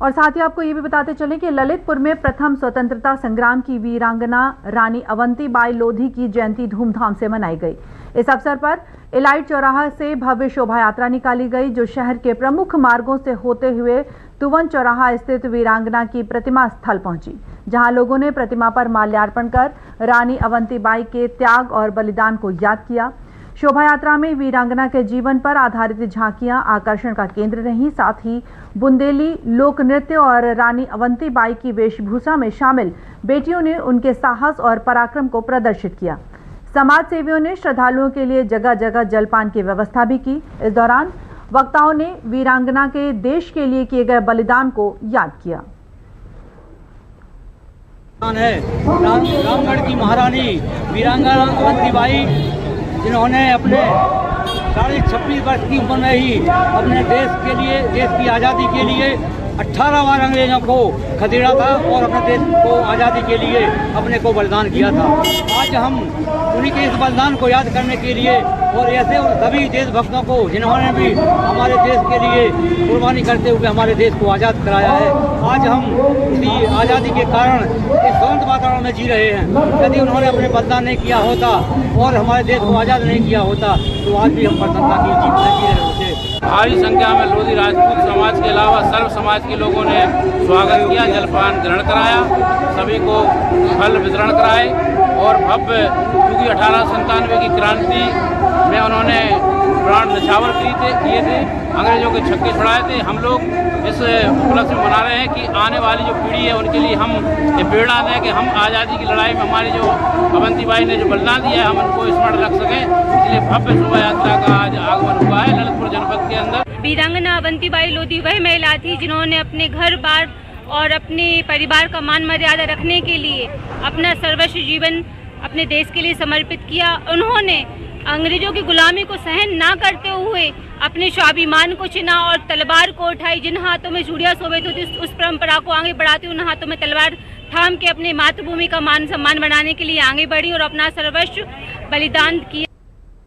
और साथ ही आपको ये भी बताते चलें कि ललितपुर में प्रथम स्वतंत्रता संग्राम की वीरांगना रानी अवंतीबाई लोधी की जयंती धूमधाम से मनाई गई। इस अवसर पर इलाइट चौराहा से भव्य शोभा यात्रा निकाली गई, जो शहर के प्रमुख मार्गों से होते हुए तुवन चौराहा स्थित वीरांगना की प्रतिमा स्थल पहुंची, जहां लोगों ने प्रतिमा पर माल्यार्पण कर रानी अवंतीबाई के त्याग और बलिदान को याद किया। शोभा यात्रा में वीरांगना के जीवन पर आधारित झांकियां आकर्षण का केंद्र रहीं। साथ ही बुंदेली लोक नृत्य और रानी अवंतीबाई की वेशभूषा में शामिल बेटियों ने उनके साहस और पराक्रम को प्रदर्शित किया। समाज सेवियों ने श्रद्धालुओं के लिए जगह जगह जलपान की व्यवस्था भी की। इस दौरान वक्ताओं ने वीरांगना के देश के लिए किए गए बलिदान को याद किया। रामगढ़ की महारानी वीरांगना अवंतीबाई, जिन्होंने अपने 26 वर्ष की उम्र में ही अपने देश के लिए, देश की आज़ादी के लिए 18 बार अंग्रेजों को खदेड़ा था और अपने देश को आज़ादी के लिए अपने को बलिदान किया था। आज हम उन्हीं के इस बलिदान को याद करने के लिए और ऐसे उन सभी देशभक्तों को, जिन्होंने भी हमारे देश के लिए कुर्बानी करते हुए हमारे देश को आज़ाद कराया है, आज हम इसी आज़ादी के कारण इस शांत वातावरण में जी रहे हैं। यदि उन्होंने अपने बलिदान नहीं किया होता और हमारे देश को आज़ाद नहीं किया होता तो आज भी हम प्रसन्नता की जीवन जी रहे होते। भारी संख्या में लोधी राजपूत समाज के अलावा सर्व समाज के लोगों ने स्वागत किया, जलपान ग्रहण कराया, सभी को फल वितरण कराए और भव्य, क्योंकि 1897 की क्रांति में उन्होंने प्राण न्यौछावर किए थे, अंग्रेजों के छक्के छुड़ाए थे। हम लोग इस उपलक्ष्य में मना रहे हैं कि आने वाली जो पीढ़ी है उनके लिए हम ये प्रेरणा दें कि हम आज़ादी की लड़ाई में हमारी जो अवंतीबाई ने जो बलिदान दिया है हम उनको स्मरण रख सकें। इसलिए भव्य शोभा यात्रा का आज आगमन हुआ है ललितपुर जनपद के अंदर। वीरांगना अवंतीबाई लोधी वह महिला थी जिन्होंने अपने घर बार और अपने परिवार का मान मर्यादा रखने के लिए अपना सर्वस्व जीवन अपने देश के लिए समर्पित किया। उन्होंने अंग्रेजों की गुलामी को सहन ना करते हुए अपने स्वाभिमान को चुना और तलवार को उठाई। जिन हाथों में चूड़ियां शोभित होती उस परंपरा को आगे बढ़ाती उन हाथों में तलवार थाम के अपने मातृभूमि का मान सम्मान बढ़ाने के लिए आगे बढ़ी और अपना सर्वस्व बलिदान किया।